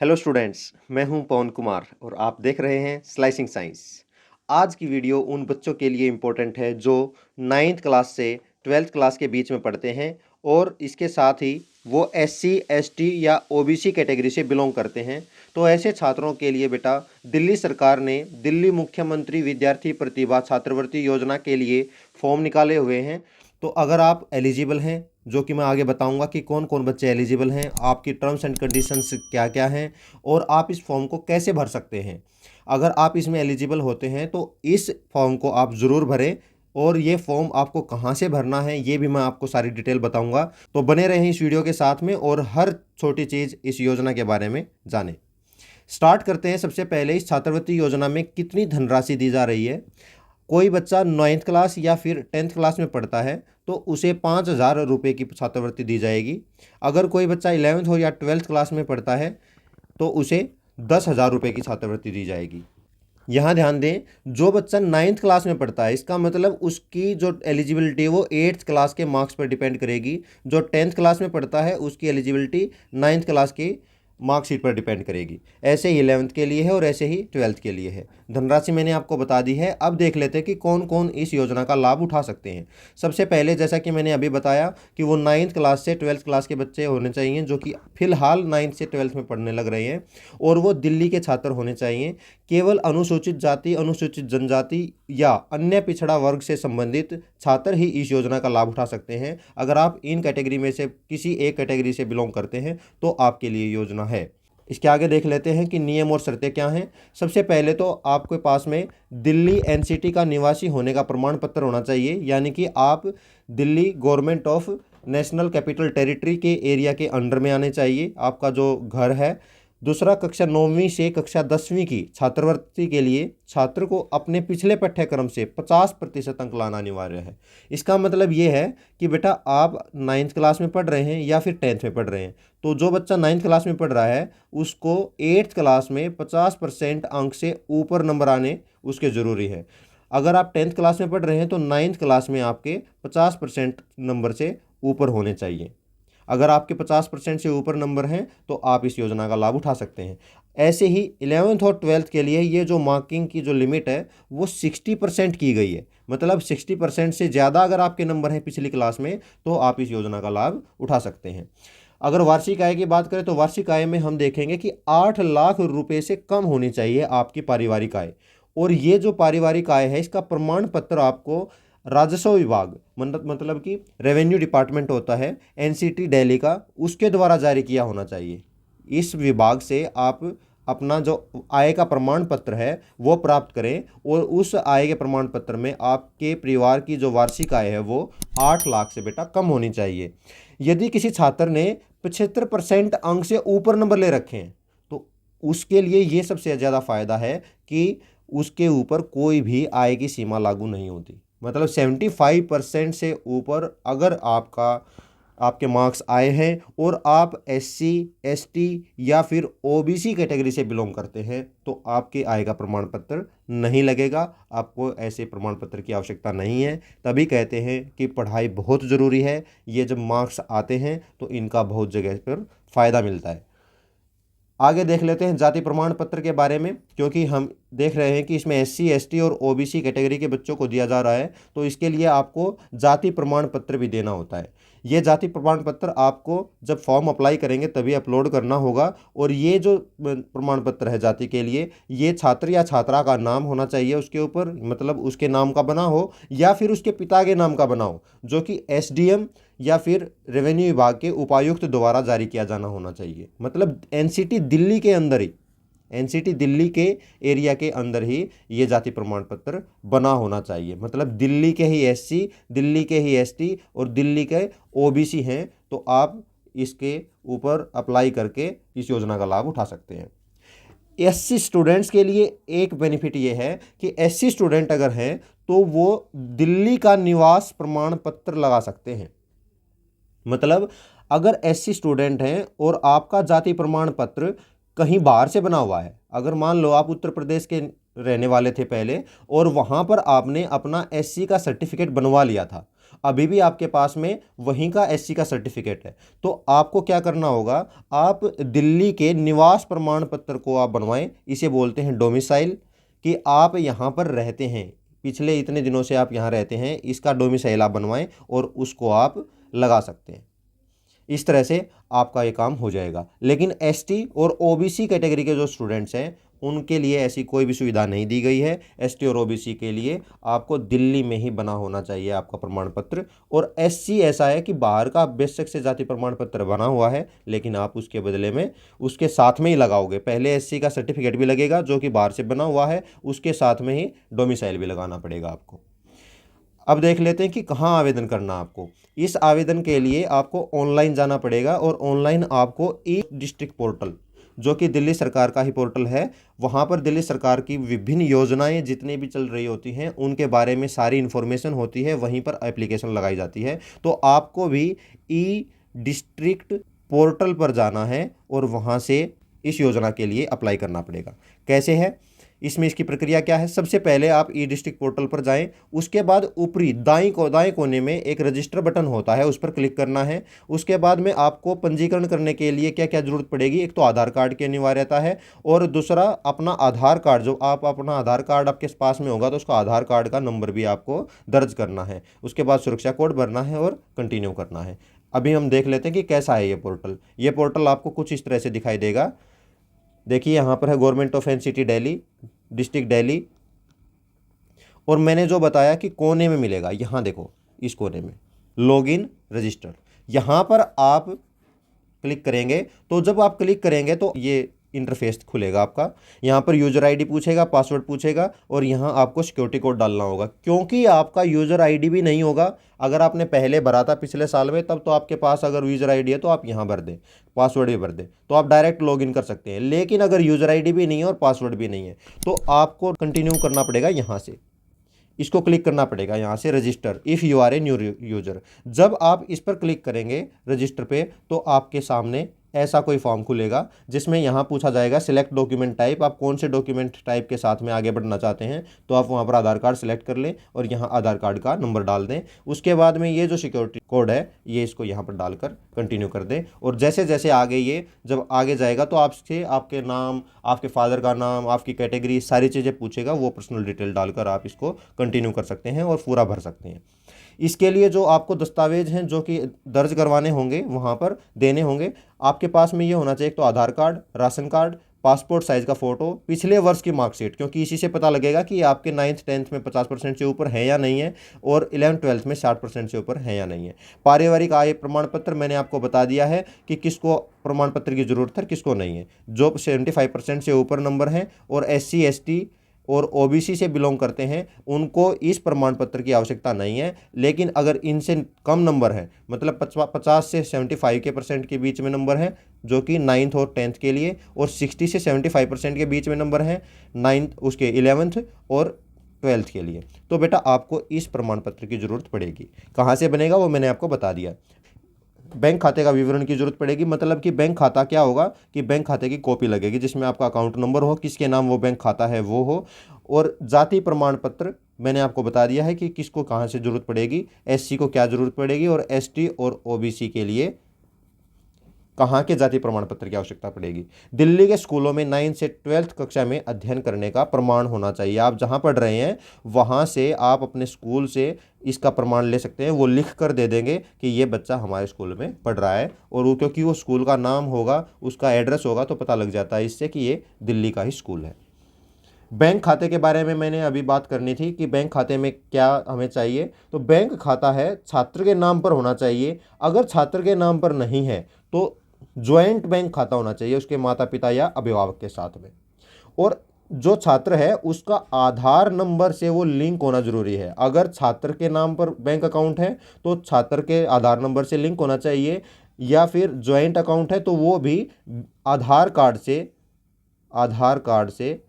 Hello students, मैं हूं पवन कुमार और आप देख रहे हैं स्लाइसिंग साइंस। आज की वीडियो उन बच्चों के लिए इम्पोर्टेंट है जो 9th क्लास से 12th क्लास के बीच में पढ़ते हैं और इसके साथ ही वो SC, ST या OBC कैटेगरी से बिलोंग करते हैं। तो ऐसे छात्रों के लिए बेटा दिल्ली सरकार ने दिल्ली मुख्यमंत्री विद्यार्थी प्रतिभा छात्रवृत्ति योजना के लिए फॉर्म निकाले हुए हैं। तो अगर आप एलिजिबल हैं, जो कि मैं आगे बताऊंगा कि कौन कौन बच्चे एलिजिबल हैं, आपकी टर्म्स एंड कंडीशंस क्या क्या हैं और आप इस फॉर्म को कैसे भर सकते हैं। अगर आप इसमें एलिजिबल होते हैं तो इस फॉर्म को आप ज़रूर भरें और ये फॉर्म आपको कहाँ से भरना है ये भी मैं आपको सारी डिटेल बताऊंगा। तो बने रहें इस वीडियो के साथ में और हर छोटी चीज़ इस योजना के बारे में जानें। स्टार्ट करते हैं। सबसे पहले इस छात्रवृत्ति योजना में कितनी धनराशि दी जा रही है। कोई बच्चा 9th क्लास या फिर 10th क्लास में पढ़ता है तो उसे 5,000 रुपये की छात्रवृत्ति दी जाएगी। अगर कोई बच्चा 11th हो या 12th क्लास में पढ़ता है तो उसे 10,000 रुपये की छात्रवृत्ति दी जाएगी। यहाँ ध्यान दें, जो बच्चा 9th क्लास में पढ़ता है इसका मतलब उसकी जो एलिजिबिलिटी है वो 8th क्लास के मार्क्स पर डिपेंड करेगी। जो 10th क्लास में पढ़ता है उसकी एलिजिबिलिटी 9th क्लास की मार्कशीट पर डिपेंड करेगी। ऐसे ही 11th के लिए है और ऐसे ही 12th के लिए है। धनराशि मैंने आपको बता दी है। अब देख लेते हैं कि कौन कौन इस योजना का लाभ उठा सकते हैं। सबसे पहले जैसा कि मैंने अभी बताया कि वो 9th क्लास से 12th क्लास के बच्चे होने चाहिए जो कि फिलहाल 9th से 12th में पढ़ने लग रहे हैं और वो दिल्ली के छात्र होने चाहिए। केवल अनुसूचित जाति, अनुसूचित जनजाति या अन्य पिछड़ा वर्ग से संबंधित छात्र ही इस योजना का लाभ उठा सकते हैं। अगर आप इन कैटेगरी में से किसी एक कैटेगरी से बिलोंग करते हैं तो आपके लिए योजना है। इसके आगे देख लेते हैं कि नियम और शर्तें क्या हैं। सबसे पहले तो आपके पास में दिल्ली NCT का निवासी होने का प्रमाण पत्र होना चाहिए, यानी कि आप Delhi government of national capital territory के एरिया के अंडर में आने चाहिए आपका जो घर है। दूसरा, कक्षा 9वीं से कक्षा 10वीं की छात्रवृत्ति के लिए छात्र को अपने पिछले पाठ्यक्रम से 50% अंक लाना अनिवार्य है। इसका मतलब ये है कि बेटा आप 9th क्लास में पढ़ रहे हैं या फिर 10th में पढ़ रहे हैं, तो जो बच्चा 9th क्लास में पढ़ रहा है उसको 8th क्लास में 50% अंक से ऊपर नंबर आने उसके ज़रूरी है। अगर आप 10th क्लास में पढ़ रहे हैं तो 9th क्लास में आपके 50% नंबर से ऊपर होने चाहिए। अगर आपके 50% से ऊपर नंबर हैं तो आप इस योजना का लाभ उठा सकते हैं। ऐसे ही 11th और 12th के लिए ये जो मार्किंग की जो लिमिट है वो 60% की गई है। मतलब 60% से ज़्यादा अगर आपके नंबर हैं पिछली क्लास में तो आप इस योजना का लाभ उठा सकते हैं। अगर वार्षिक आय की बात करें तो वार्षिक आय में हम देखेंगे कि 8 लाख रुपए से कम होनी चाहिए आपकी पारिवारिक आय। और ये जो पारिवारिक आय है इसका प्रमाण पत्र आपको राजस्व विभाग मतलब कि रेवेन्यू डिपार्टमेंट होता है NCT दिल्ली का, उसके द्वारा जारी किया होना चाहिए। इस विभाग से आप अपना जो आय का प्रमाण पत्र है वो प्राप्त करें और उस आय के प्रमाण पत्र में आपके परिवार की जो वार्षिक आय है वो 8 लाख से बेटा कम होनी चाहिए। यदि किसी छात्र ने 75% अंक से ऊपर नंबर ले रखे हैं तो उसके लिए ये सबसे ज़्यादा फायदा है कि उसके ऊपर कोई भी आय की सीमा लागू नहीं होती। मतलब 75% से ऊपर अगर आपके मार्क्स आए हैं और आप SC, ST या फिर OBC कैटेगरी से बिलोंग करते हैं तो आपके आय का प्रमाण पत्र नहीं लगेगा। आपको ऐसे प्रमाण पत्र की आवश्यकता नहीं है। तभी कहते हैं कि पढ़ाई बहुत ज़रूरी है। ये जब मार्क्स आते हैं तो इनका बहुत जगह पर फ़ायदा मिलता है। आगे देख लेते हैं जाति प्रमाण पत्र के बारे में, क्योंकि हम देख रहे हैं कि इसमें SC, ST और OBC कैटेगरी के बच्चों को दिया जा रहा है तो इसके लिए आपको जाति प्रमाण पत्र भी देना होता है। ये जाति प्रमाण पत्र आपको जब फॉर्म अप्लाई करेंगे तभी अपलोड करना होगा। और ये जो प्रमाण पत्र है जाति के लिए, ये छात्र या छात्रा का नाम होना चाहिए उसके ऊपर, मतलब उसके नाम का बना हो या फिर उसके पिता के नाम का बना हो, जो कि SDM या फिर रेवेन्यू विभाग के उपायुक्त द्वारा जारी किया जाना होना चाहिए। मतलब NCT दिल्ली के अंदर ही, NCT दिल्ली के एरिया के अंदर ही ये जाति प्रमाण पत्र बना होना चाहिए। मतलब दिल्ली के ही SC, दिल्ली के ही ST और दिल्ली के OBC हैं तो आप इसके ऊपर अप्लाई करके इस योजना का लाभ उठा सकते हैं। SC स्टूडेंट्स के लिए एक बेनिफिट ये है कि SC स्टूडेंट अगर हैं तो वो दिल्ली का निवास प्रमाण पत्र लगा सकते हैं। मतलब अगर SC स्टूडेंट हैं और आपका जाति प्रमाण पत्र कहीं बाहर से बना हुआ है, अगर मान लो आप उत्तर प्रदेश के रहने वाले थे पहले और वहाँ पर आपने अपना SC का सर्टिफिकेट बनवा लिया था अभी भी आपके पास में वहीं का एससी का सर्टिफिकेट है, तो आपको क्या करना होगा, आप दिल्ली के निवास प्रमाण पत्र को आप बनवाएं। इसे बोलते हैं डोमिसाइल, कि आप यहाँ पर रहते हैं, पिछले इतने दिनों से आप यहाँ रहते हैं, इसका डोमिसाइल आप बनवाएं और उसको आप लगा सकते हैं। इस तरह से आपका ये काम हो जाएगा। लेकिन एसटी और ओबीसी कैटेगरी के जो स्टूडेंट्स हैं उनके लिए ऐसी कोई भी सुविधा नहीं दी गई है। एसटी और ओबीसी के लिए आपको दिल्ली में ही बना होना चाहिए आपका प्रमाण पत्र। और एससी ऐसा है कि बाहर का बेशक से जाति प्रमाण पत्र बना हुआ है, लेकिन आप उसके बदले में उसके साथ में ही लगाओगे। पहले एससी का सर्टिफिकेट भी लगेगा जो कि बाहर से बना हुआ है, उसके साथ में ही डोमिसाइल भी लगाना पड़ेगा आपको। अब देख लेते हैं कि कहाँ आवेदन करना आपको। इस आवेदन के लिए आपको ऑनलाइन जाना पड़ेगा, और ऑनलाइन आपको ई डिस्ट्रिक्ट पोर्टल, जो कि दिल्ली सरकार का ही पोर्टल है, वहाँ पर दिल्ली सरकार की विभिन्न योजनाएं जितनी भी चल रही होती हैं उनके बारे में सारी इन्फॉर्मेशन होती है, वहीं पर एप्लीकेशन लगाई जाती है। तो आपको भी ई डिस्ट्रिक्ट पोर्टल पर जाना है और वहाँ से इस योजना के लिए अप्लाई करना पड़ेगा। कैसे है इसमें, इसकी प्रक्रिया क्या है? सबसे पहले आप ई डिस्ट्रिक्ट पोर्टल पर जाएं, उसके बाद ऊपरी दाएं कोने में एक रजिस्टर बटन होता है, उस पर क्लिक करना है। उसके बाद में आपको पंजीकरण करने के लिए क्या क्या जरूरत पड़ेगी, एक तो आधार कार्ड की अनिवार्यता है, और दूसरा अपना आधार कार्ड, जो आप अपना आधार कार्ड आपके पास में होगा तो उसका आधार कार्ड का नंबर भी आपको दर्ज करना है। उसके बाद सुरक्षा कोड भरना है और कंटिन्यू करना है। अभी हम देख लेते हैं कि कैसा है ये पोर्टल। ये पोर्टल आपको कुछ इस तरह से दिखाई देगा। देखिए यहाँ पर है government of NCT Delhi, district Delhi, और मैंने जो बताया कि कोने में मिलेगा, यहाँ देखो इस कोने में लॉगिन रजिस्टर, यहाँ पर आप क्लिक करेंगे। तो जब आप क्लिक करेंगे तो ये इंटरफेस खुलेगा आपका। यहाँ पर यूज़र आईडी पूछेगा, पासवर्ड पूछेगा, और यहाँ आपको सिक्योरिटी कोड डालना होगा। क्योंकि आपका यूज़र आईडी भी नहीं होगा, अगर आपने पहले भरा था पिछले साल में तब तो आपके पास अगर यूज़र आईडी है तो आप यहाँ भर दें, पासवर्ड भी भर दें, तो आप डायरेक्ट लॉगिन कर सकते हैं। लेकिन अगर यूज़र आईडी भी नहीं है और पासवर्ड भी नहीं है तो आपको कंटिन्यू करना पड़ेगा। यहाँ से इसको क्लिक करना पड़ेगा, यहाँ से register if you are a new user. जब आप इस पर क्लिक करेंगे रजिस्टर पे, तो आपके सामने ऐसा कोई फॉर्म खुलेगा जिसमें यहाँ पूछा जाएगा सिलेक्ट डॉक्यूमेंट टाइप, आप कौन से डॉक्यूमेंट टाइप के साथ में आगे बढ़ना चाहते हैं। तो आप वहाँ पर आधार कार्ड सेलेक्ट कर लें और यहाँ आधार कार्ड का नंबर डाल दें। उसके बाद में ये जो सिक्योरिटी कोड है ये इसको यहाँ पर डालकर कंटिन्यू कर दें। और जैसे जैसे आगे ये जब आगे जाएगा तो आपसे आपके नाम, आपके फादर का नाम, आपकी कैटेगरी, सारी चीज़ें पूछेगा। वो पर्सनल डिटेल डालकर आप इसको कंटिन्यू कर सकते हैं और पूरा भर सकते हैं। इसके लिए जो आपको दस्तावेज हैं जो कि दर्ज करवाने होंगे, वहाँ पर देने होंगे, आपके पास में ये होना चाहिए। एक तो Aadhaar card, ration card, passport size का फ़ोटो, पिछले वर्ष की मार्कशीट, क्योंकि इसी से पता लगेगा कि आपके 9th 10th में 50% से ऊपर है या नहीं है, और 11th 12th में 60% से ऊपर है या नहीं है। पारिवारिक आय प्रमाण पत्र मैंने आपको बता दिया है कि किसको प्रमाण पत्र की ज़रूरत है, किसको नहीं है। जो 75% से ऊपर नंबर हैं और SC ST और ओबीसी से बिलोंग करते हैं उनको इस प्रमाण पत्र की आवश्यकता नहीं है। लेकिन अगर इनसे कम नंबर है, मतलब 50 से 75% के बीच में नंबर है जो कि 9th और 10th के लिए, और 60 से 75% के बीच में नंबर है 9th उसके 11th और 12th के लिए, तो बेटा आपको इस प्रमाण पत्र की ज़रूरत पड़ेगी। कहाँ से बनेगा वो मैंने आपको बता दिया। बैंक खाते का विवरण की जरूरत पड़ेगी, मतलब कि बैंक खाता क्या होगा कि बैंक खाते की कॉपी लगेगी जिसमें आपका अकाउंट नंबर हो, किसके नाम वो बैंक खाता है वो हो। और जाति प्रमाण पत्र मैंने आपको बता दिया है कि किसको कहाँ से ज़रूरत पड़ेगी, SC को क्या ज़रूरत पड़ेगी, और ST और OBC के लिए कहाँ के जाति प्रमाण पत्र की आवश्यकता पड़ेगी। दिल्ली के स्कूलों में 9th से 12th कक्षा में अध्ययन करने का प्रमाण होना चाहिए। आप जहाँ पढ़ रहे हैं वहाँ से आप अपने स्कूल से इसका प्रमाण ले सकते हैं। वो लिख कर दे देंगे कि ये बच्चा हमारे स्कूल में पढ़ रहा है, और वो क्योंकि वो स्कूल का नाम होगा, उसका एड्रेस होगा, तो पता लग जाता है इससे कि ये दिल्ली का ही स्कूल है। बैंक खाते के बारे में मैंने अभी बात करनी थी कि बैंक खाते में क्या हमें चाहिए। तो बैंक खाता है छात्र के नाम पर होना चाहिए। अगर छात्र के नाम पर नहीं है तो ज्वाइंट बैंक खाता होना चाहिए उसके माता पिता या अभिभावक के साथ में। और जो छात्र है उसका आधार नंबर से वो लिंक होना जरूरी है। अगर छात्र के नाम पर बैंक अकाउंट है तो छात्र के आधार नंबर से लिंक होना चाहिए, या फिर ज्वाइंट अकाउंट है तो वो भी आधार कार्ड से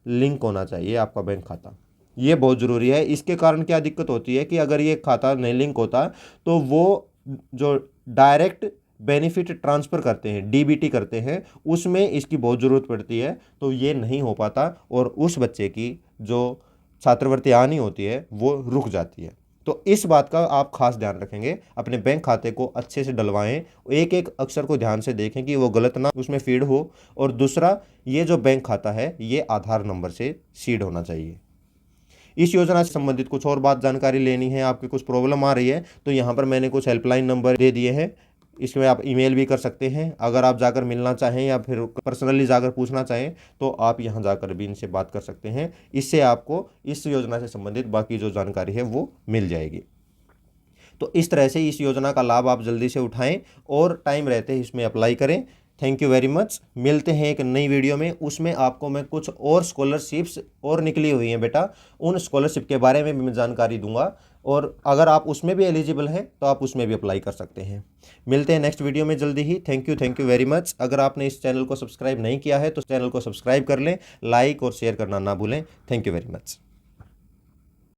लिंक होना चाहिए आपका बैंक खाता। ये बहुत ज़रूरी है। इसके कारण क्या दिक्कत होती है कि अगर ये खाता नहीं लिंक होता तो वो जो डायरेक्ट बेनिफिट ट्रांसफ़र करते हैं, DBT करते हैं, उसमें इसकी बहुत ज़रूरत पड़ती है, तो ये नहीं हो पाता और उस बच्चे की जो छात्रवृत्ति आनी होती है वो रुक जाती है। तो इस बात का आप खास ध्यान रखेंगे, अपने बैंक खाते को अच्छे से डलवाएं, एक एक अक्षर को ध्यान से देखें कि वो गलत ना उसमें फीड हो। और दूसरा, ये जो बैंक खाता है ये आधार नंबर से सीड होना चाहिए। इस योजना से संबंधित कुछ और बात जानकारी लेनी है, आपकी कुछ प्रॉब्लम आ रही है, तो यहाँ पर मैंने कुछ हेल्पलाइन नंबर दे दिए हैं, इसमें आप ईमेल भी कर सकते हैं। अगर आप जाकर मिलना चाहें या फिर पर्सनली जाकर पूछना चाहें तो आप यहाँ जाकर भी इनसे बात कर सकते हैं। इससे आपको इस योजना से संबंधित बाकी जो जानकारी है वो मिल जाएगी। तो इस तरह से इस योजना का लाभ आप जल्दी से उठाएं और टाइम रहते ही इसमें अप्लाई करें। Thank you very much. मिलते हैं एक नई वीडियो में, उसमें आपको मैं कुछ और स्कॉलरशिप्स और निकली हुई हैं बेटा, उन स्कॉलरशिप के बारे में भी मैं जानकारी दूंगा, और अगर आप उसमें भी एलिजिबल हैं तो आप उसमें भी अप्लाई कर सकते हैं। मिलते हैं नेक्स्ट वीडियो में जल्दी ही। Thank you very much. अगर आपने इस चैनल को सब्सक्राइब नहीं किया है तो चैनल को सब्सक्राइब कर लें, लाइक और शेयर करना ना भूलें। Thank you very much.